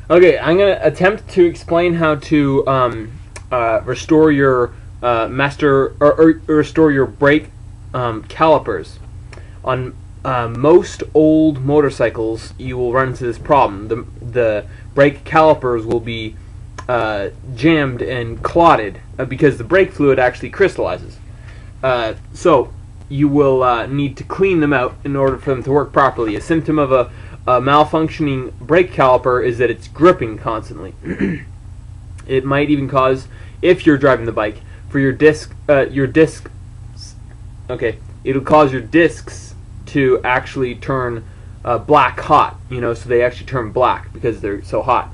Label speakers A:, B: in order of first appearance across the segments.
A: Okay, I'm going to attempt to explain how to restore your or restore your brake calipers. On most old motorcycles, you will run into this problem. The brake calipers will be jammed and clotted because the brake fluid actually crystallizes. So you will need to clean them out in order for them to work properly. A symptom of a malfunctioning brake caliper is that it's gripping constantly. It might even cause, if you're driving the bike, for your discs. Okay, it'll cause your discs to actually turn black hot. So they actually turn black because they're so hot.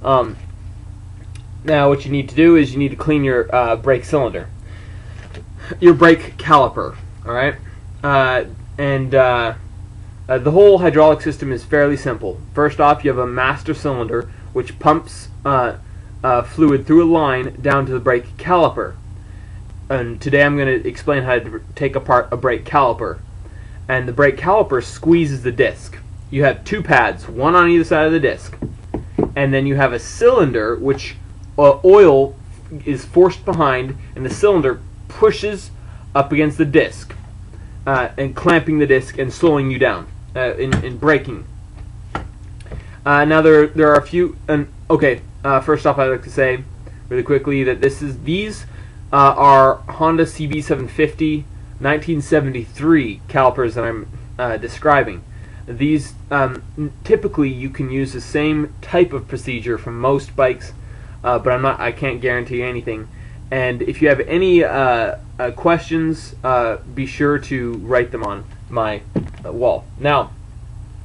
A: Now, what you need to do is you need to clean your brake cylinder, your brake caliper. All right, the whole hydraulic system is fairly simple. First off, you have a master cylinder which pumps fluid through a line down to the brake caliper. And today I'm going to explain how to take apart a brake caliper. And the brake caliper squeezes the disc. You have two pads, one on either side of the disc. And then you have a cylinder which oil is forced behind, and the cylinder pushes up against the disc and clamping the disc and slowing you down in braking. Now there are a few. First off, I'd like to say really quickly that these are Honda cb750 1973 calipers that I'm describing. These typically you can use the same type of procedure from most bikes, but I can't guarantee anything. And if you have any questions, be sure to write them on my wall. Now,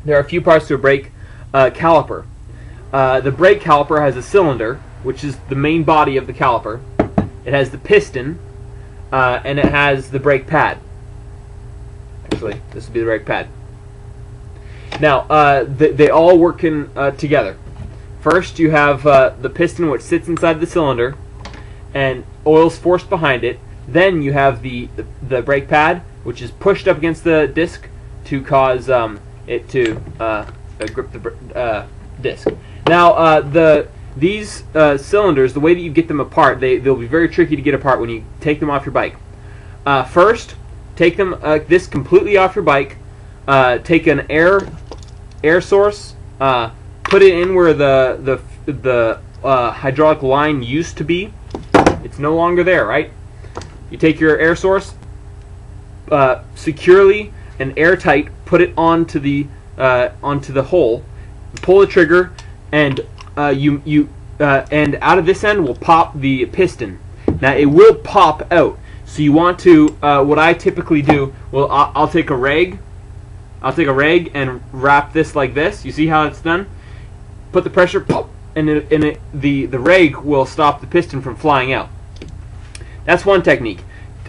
A: there are a few parts to a brake caliper. The brake caliper has a cylinder, which is the main body of the caliper. It has the piston, and it has the brake pad. Actually, this would be the brake pad. Now, they all work together. First, you have the piston, which sits inside the cylinder, and oil's forced behind it. Then you have the brake pad, which is pushed up against the disc to cause it to grip the disc. Now, these cylinders, the way that you get them apart, they'll be very tricky to get apart when you take them off your bike. First, take them this completely off your bike. Take an air source, put it in where the hydraulic line used to be. It's no longer there, right? You take your air source, securely and airtight, put it onto the hole, pull the trigger, and and out of this end will pop the piston. Now it will pop out, so you want to. What I typically do, I'll take a rag. I'll take a rag and wrap this like this. You see how it's done? Put the pressure, pop, and the rag will stop the piston from flying out. That's one technique.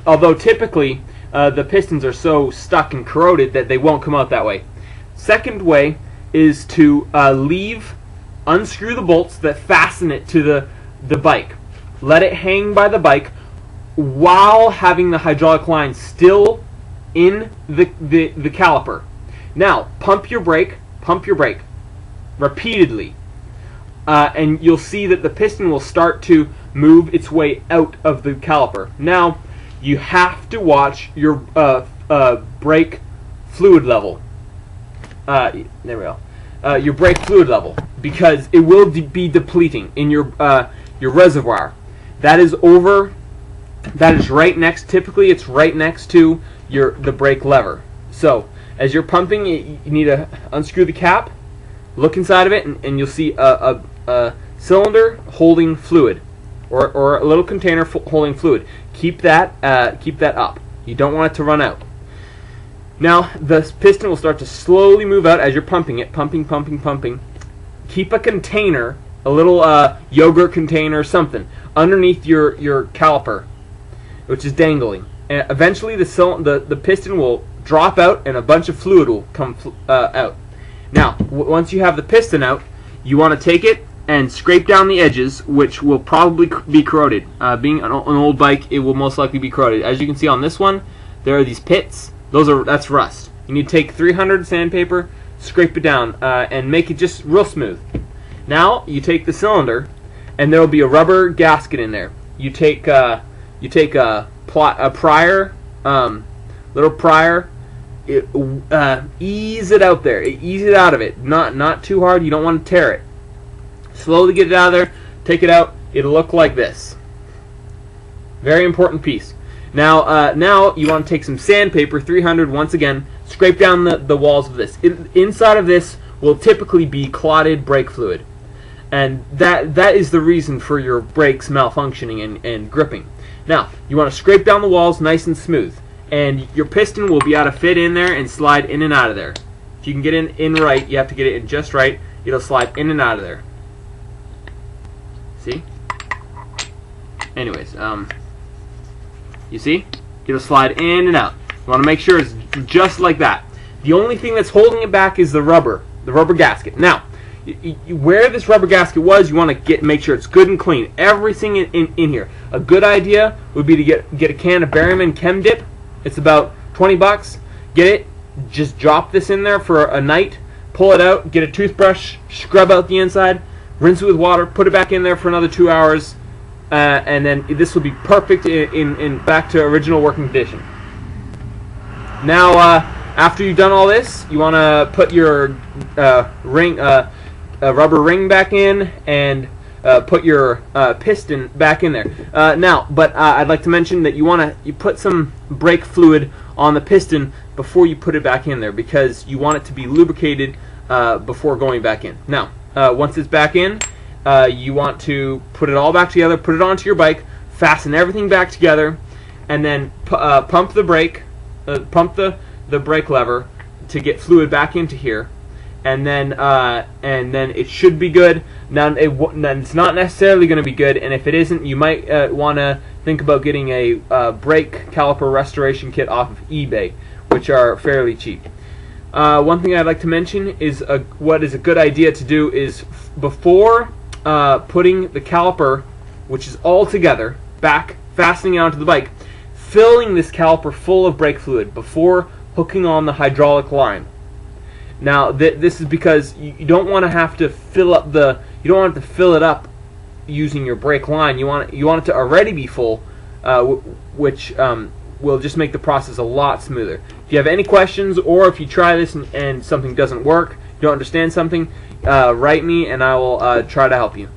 A: Although typically the pistons are so stuck and corroded that they won't come out that way. Second way is to unscrew the bolts that fasten it to the bike. Let it hang by the bike while having the hydraulic line still in the caliper. Now, pump your brake repeatedly, and you'll see that the piston will start to move its way out of the caliper. Now, you have to watch your brake fluid level. There we go. Your brake fluid level, because it will be depleting in your reservoir. That is right next. Typically, it's right next to the brake lever. So, as you're pumping, you need to unscrew the cap, look inside of it, and you'll see a cylinder holding fluid, or a little container holding fluid. Keep that up. You don't want it to run out. Now, the piston will start to slowly move out as you're pumping it. Pumping. Keep a container, a little yogurt container, something, underneath your caliper, which is dangling. And eventually, the piston will drop out, and a bunch of fluid will come out. Now, once you have the piston out, you want to take it and scrape down the edges, which will probably be corroded. Being an old bike, it will most likely be corroded. As you can see on this one, there are these pits. That's rust. You need to take 300 sandpaper, scrape it down, and make it just real smooth. Now you take the cylinder, and there will be a rubber gasket in there. You take a prior, little prior. Ease it out there. Ease it out of it. Not too hard. You don't want to tear it. Slowly get it out of there. Take it out. It'll look like this. Very important piece. Now, now you want to take some sandpaper, 300 once again. Scrape down the walls of this. Inside of this will typically be clotted brake fluid, and that is the reason for your brakes malfunctioning and gripping. Now you want to scrape down the walls nice and smooth, and your piston will be able to fit in there and slide in and out of there. If you can get in right, you have to get it in just right. It'll slide in and out of there. See? Anyways, you see? It'll slide in and out. You want to make sure it's just like that. The only thing that's holding it back is the rubber gasket. Now, where this rubber gasket was, you want to make sure it's good and clean. Everything in here. A good idea would be to get a can of Berryman Chem Dip. It's about 20 bucks. Get it. Just drop this in there for a night. Pull it out. Get a toothbrush. Scrub out the inside. Rinse it with water. Put it back in there for another 2 hours. And then this will be perfect in back to original working condition. Now, after you've done all this, you want to put your rubber ring back in and put your piston back in there. I'd like to mention that you put some brake fluid on the piston before you put it back in there, because you want it to be lubricated before going back in. Now, once it's back in, you want to put it all back together, put it onto your bike, fasten everything back together, and then pump the brake, pump the brake lever to get fluid back into here, and then it should be good. Now it's not necessarily going to be good, and if it isn't, you might want to think about getting a brake caliper restoration kit off of eBay, which are fairly cheap. One thing I'd like to mention is what is a good idea to do is before putting the caliper, which is all together, back, fastening it onto the bike, filling this caliper full of brake fluid before hooking on the hydraulic line. Now this is because you don't want to have to fill it up using your brake line. You want it to already be full, which will just make the process a lot smoother. If you have any questions, or if you try this and something doesn't work, you don't understand something, write me and I will try to help you.